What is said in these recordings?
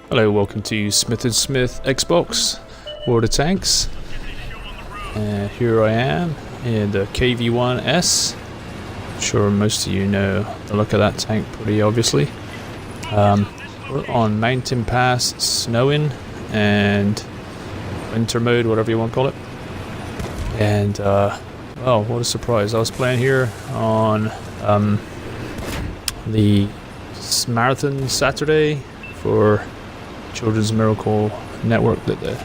Hello, welcome to Smith & Smith Xbox World of Tanks. Here I am in the KV-1S. I'm sure most of you know the look of that tank pretty obviously. We're on Mountain Pass, it's snowing, and winter mode, whatever you want to call it. And, well, what a surprise. I was playing here on the Marathon Saturday for Children's Miracle Network, that the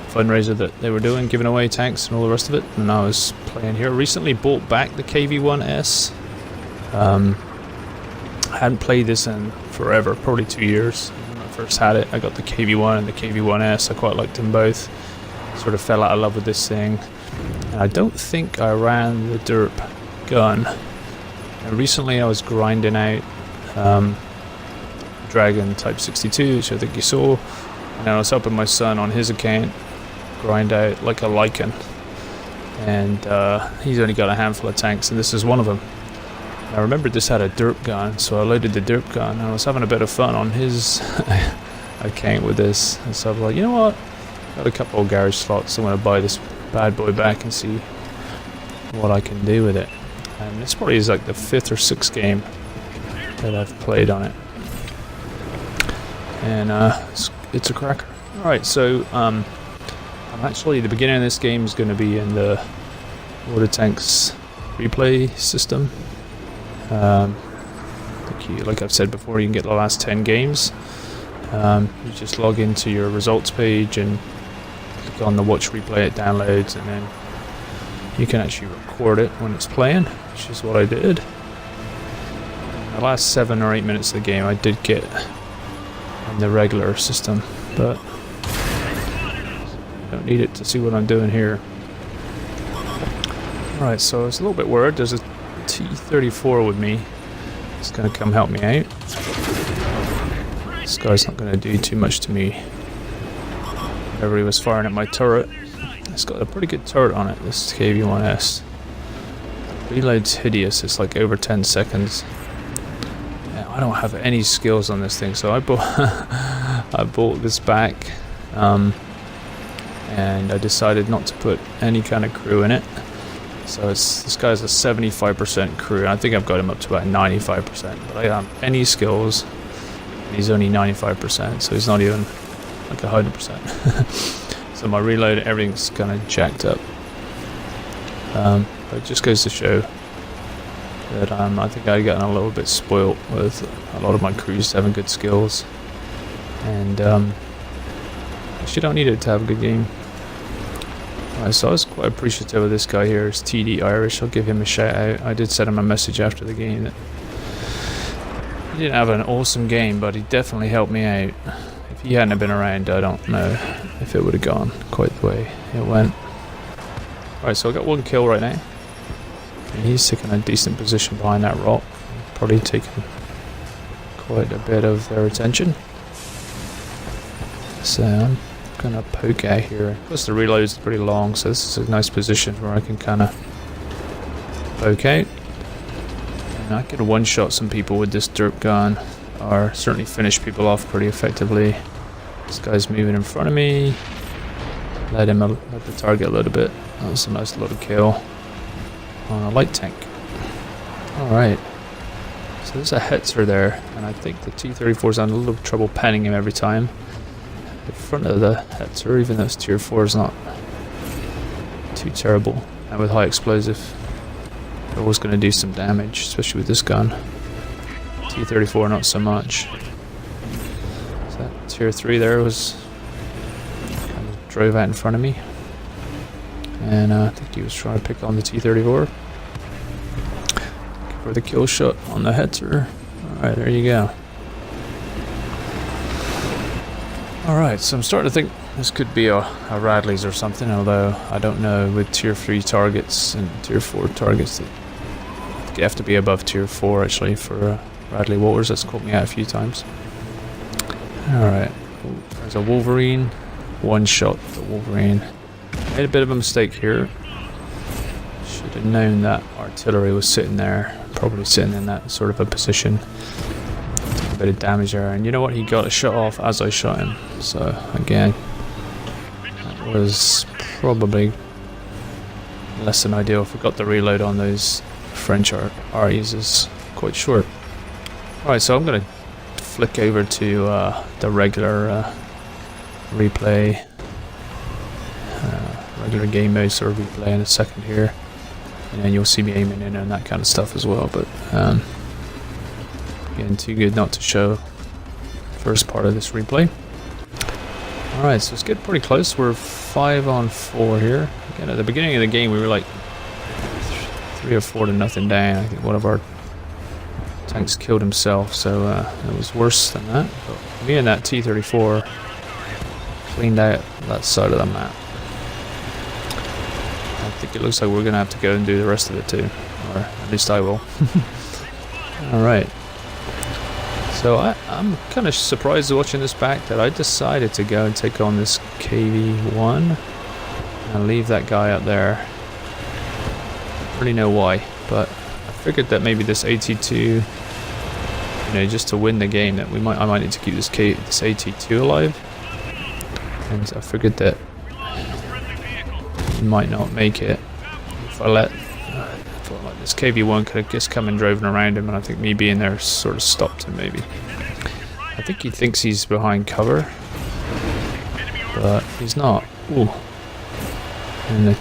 fundraiser that they were doing, giving away tanks and all the rest of it, and I was playing here. Recently bought back the KV-1S. I hadn't played this in forever, probably 2 years. When I first had it, I got the KV-1 and the KV-1S. I quite liked them both. Sort of fell out of love with this thing. And I don't think I ran the Derp gun. And recently I was grinding out Dragon Type 62, which I think you saw, and I was helping my son on his account grind out like a Lycan, and he's only got a handful of tanks, and this is one of them. And I remembered this had a Derp gun, so I loaded the Derp gun, and I was having a bit of fun on his account with this, and so I was like, you know what, got a couple of garage slots, I'm going to buy this bad boy back and see what I can do with it. And this probably is like the 5th or 6th game that I've played on it. And it's a cracker. Alright, so I'm actually, the beginning of this game is going to be in the Water Tanks replay system. Like I've said before, you can get the last 10 games. You just log into your results page and click on the watch replay, it downloads, and then you can actually record it when it's playing, which is what I did. The last 7 or 8 minutes of the game I did get in the regular system, but I don't need it to see what I'm doing here. Alright, so it's a little bit worried. There's a T-34 with me. It's going to come help me out. This guy's not going to do too much to me. Whenever he was firing at my turret. It's got a pretty good turret on it, this KV-1S. Reload's hideous, it's like over 10 seconds. I don't have any skills on this thing, so I bought this back, and I decided not to put any kind of crew in it. So this guy's a 75% crew, and I think I've got him up to about 95%, but I don't have any skills, and he's only 95%, so he's not even like 100%. So my reload, everything's kind of jacked up. But it just goes to show that I think I'd gotten a little bit spoilt with a lot of my crews having good skills, and you don't need it to have a good game. So I was quite appreciative of this guy here. It's TD Irish. I'll give him a shout out. I did send him a message after the game that he didn't have an awesome game, but he definitely helped me out. If he hadn't have been around, I don't know if it would have gone quite the way it went. Alright, so I got 1 kill right now. And he's taking a decent position behind that rock. Probably taking quite a bit of their attention. So I'm going to poke out here. Plus the reload is pretty long, so this is a nice position where I can kind of poke out. And I can one-shot some people with this Derp gun, or certainly finish people off pretty effectively. This guy's moving in front of me. Let the target a little bit. That was a nice little kill on a light tank. Alright, so there's a Hetzer there, and I think the T-34's having a little trouble panning him every time. The front of the Hetzer, even though it's tier 4, is not too terrible, and with high explosive they're always going to do some damage, especially with this gun. T-34 not so much. So that tier 3 there was kind of drove out in front of me. And I think he was trying to pick on the T-34 for the kill shot on the Hetzer. Alright, there you go. Alright, so I'm starting to think this could be a Radley's or something, although I don't know with tier 3 targets and tier 4 targets. You have to be above tier 4 actually for Radley Waters. That's caught me out a few times. Alright, there's a Wolverine. One shot the Wolverine. Made a bit of a mistake here. Should have known that artillery was sitting there, probably sitting in that sort of a position. a bit of damage there, and you know what? He got a shot off as I shot him. So again, that was probably less than ideal. Forgot the reload on those French REs is quite short. Alright, so I'm going to flick over to the regular replay, regular game mode sort of replay in a second here, and then you'll see me aiming in and that kind of stuff as well. But again, too good not to show first part of this replay. Alright, so it's getting pretty close. We're 5 on 4 here. Again, at the beginning of the game we were like 3 or 4 to nothing down. I think one of our tanks killed himself, so it was worse than that. But me and that T-34 cleaned out that side of the map. I think it looks like we're gonna have to go and do the rest of it too, or at least I will. Alright, so I'm kind of surprised watching this back that I decided to go and take on this KV-1 and leave that guy up there. Don't really know why, but I figured that maybe this AT2, you know, just to win the game, that I might need to keep this AT2 alive. And I figured that he might not make it if I thought like this KV-1 could have just come and driven around him, and I think me being there sort of stopped him maybe. I think he thinks he's behind cover, but he's not. Ooh. And the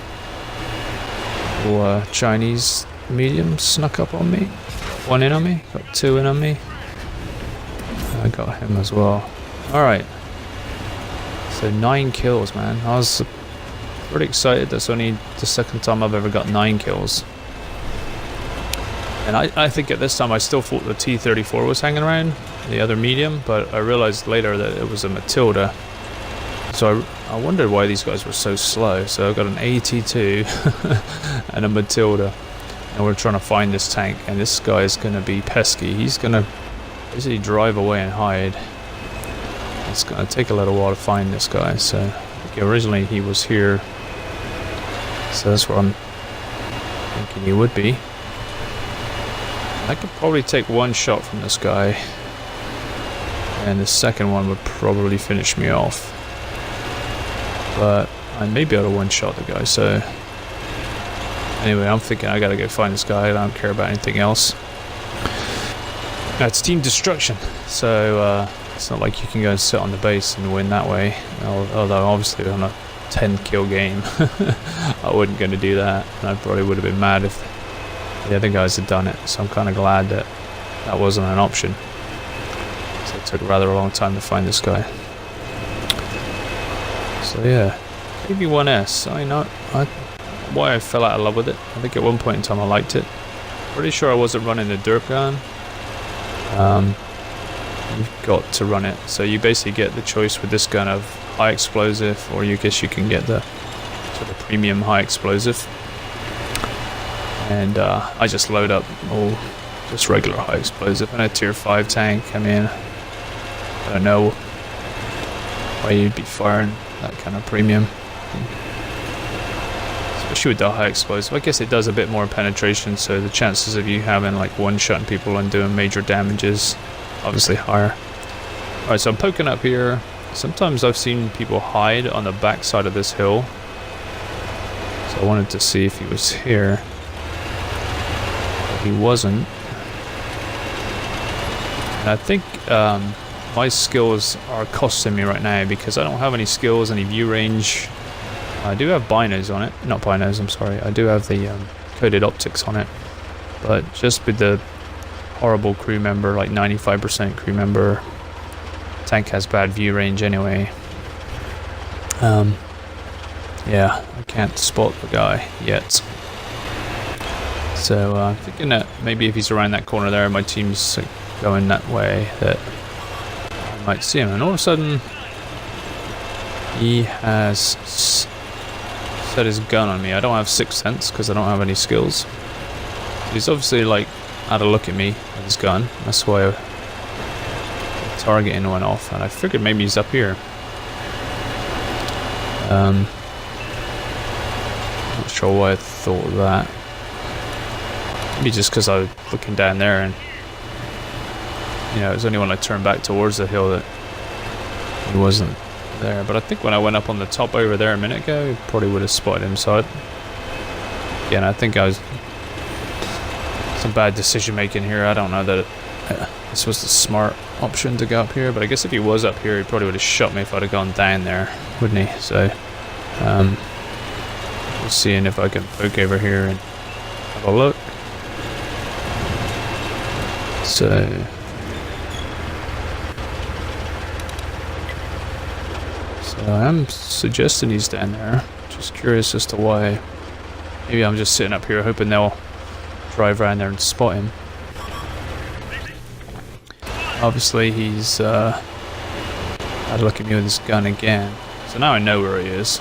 little Chinese medium snuck up on me. Got 1 in on me, got 2 in on me. I got him as well. Alright. So 9 kills, man. I was pretty excited. That's only the second time I've ever got 9 kills. And I think at this time I still thought the T-34 was hanging around, the other medium, but I realized later that it was a Matilda. So I wondered why these guys were so slow. So I got an AT2 and a Matilda, and we're trying to find this tank, and this guy is going to be pesky. He's going to basically drive away and hide. It's going to take a little while to find this guy. So I think originally he was here, so that's where I'm thinking he would be. I could probably take 1 shot from this guy, and the second one would probably finish me off. But I may be able to 1-shot the guy, so anyway, I'm thinking I gotta go find this guy. I don't care about anything else. Now, it's team destruction, so it's not like you can go and sit on the base and win that way. Although obviously on a 10-kill game, I wasn't going to do that, and I probably would have been mad if the other guys had done it. So I'm kind of glad that that wasn't an option. So it took rather a long time to find this guy. So yeah, KV-1S. I know why I fell out of love with it. I think at one point in time I liked it. Pretty sure I wasn't running the Derp gun. You've got to run it. So you basically get the choice with this gun of high explosive, or you guess you can get the sort of premium high explosive. And I just load up all just regular high explosive and a tier 5 tank. I mean, I don't know why you'd be firing that kind of premium, especially with the high explosive. I guess it does a bit more penetration, so the chances of you having like 1-shotting people and doing major damage is obviously higher. Alright, so I'm poking up here. Sometimes I've seen people hide on the back side of this hill, so I wanted to see if he was here. But he wasn't. And I think my skills are costing me right now, because I don't have any skills, any view range. I do have binos on it. Not binos, I'm sorry. I do have the coded optics on it. But just with the horrible crew member, like 95% crew member, tank has bad view range anyway. Yeah, I can't spot the guy yet. So I'm thinking that maybe if he's around that corner there, my team's going that way, that I might see him. And all of a sudden, he has set his gun on me. I don't have Sixth Sense because I don't have any skills. He's obviously like had a look at me with his gun. That's why the targeting went off, and I figured maybe he's up here. Not sure why I thought of that. Maybe just because I was looking down there and you know, it was only when I turned back towards the hill that he wasn't there. But I think when I went up on the top over there a minute ago, he probably would have spotted him. So again, I think I was some bad decision making here. I don't know that this was the smart option to go up here, but I guess if he was up here, he probably would have shot me if I'd have gone down there, wouldn't he? So just seeing if I can poke over here and have a look. So I am suggesting he's down there. Just curious as to why. Maybe I'm just sitting up here hoping they'll drive around there and spot him. Obviously he's had a look at me with his gun again. So now I know where he is.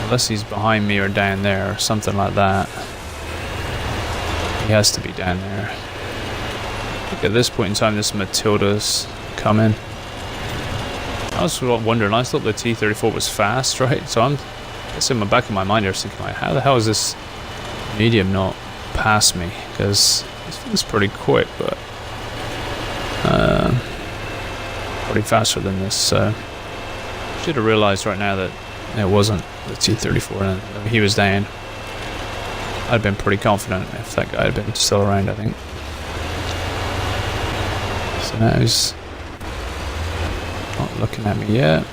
Unless he's behind me or down there or something like that. He has to be down there. I think at this point in time this Matilda's coming. I was wondering, I thought the T-34 was fast, right? So I guess in the back of my mind I was thinking like, how the hell is this medium not past me? Because this thing's pretty quick, but probably faster than this. So should have realized right now that it wasn't the T-34 and he was down. I'd have been pretty confident if that guy had been still around, I think. So now he's not looking at me yet.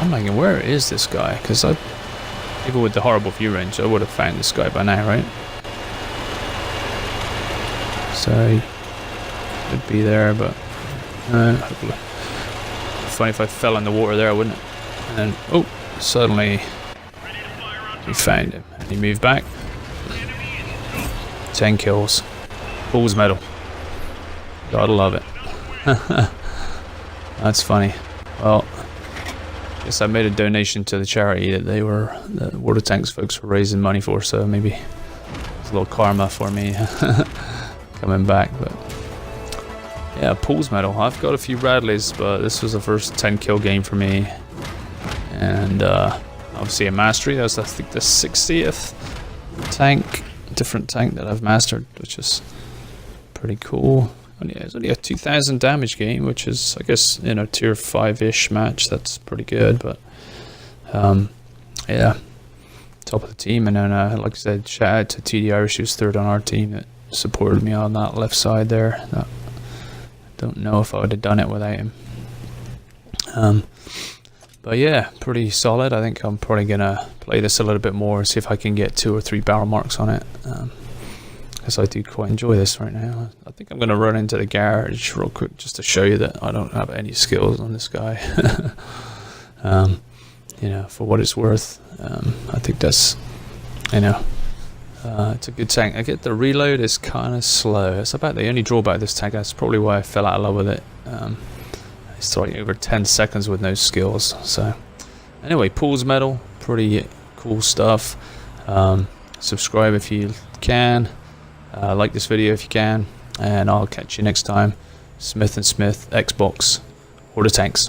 I'm thinking, where is this guy? Because even with the horrible view range, I would have found this guy by now, right? So he could be there, but hopefully. Funny if I fell in the water there, wouldn't it? And then, oh, suddenly he found him and he moved back. 10 kills. Fool's medal. Gotta love it. That's funny. Well, I guess I made a donation to the charity that the water tanks folks were raising money for, so maybe it's a little karma for me coming back. But yeah, Pool's medal. I've got a few Bradleys, but this was the first 10 kill game for me, and obviously a mastery. That was, I think, the 60th different tank that I've mastered, which is pretty cool. It's only a 2,000 damage game, which is, I guess, in a tier 5-ish match. That's pretty good, but yeah, top of the team. And then, like I said, shout out to TD Irish, who's third on our team, that supported me on that left side there. I don't know if I would have done it without him. But yeah, pretty solid. I think I'm probably gonna play this a little bit more, see if I can get 2 or 3 barrel marks on it. Because I do quite enjoy this right now. I think I'm going to run into the garage real quick just to show you that I don't have any skills on this guy. You know, for what it's worth, I think that's, you know, it's a good tank. I get the reload is kind of slow. It's about the only drawback of this tank. That's probably why I fell out of love with it. It's like over 10 seconds with no skills. So anyway, Pool's medal, pretty cool stuff. Subscribe if you can. Like this video if you can, and I'll catch you next time. Smith & Smith Xbox Water Tanks.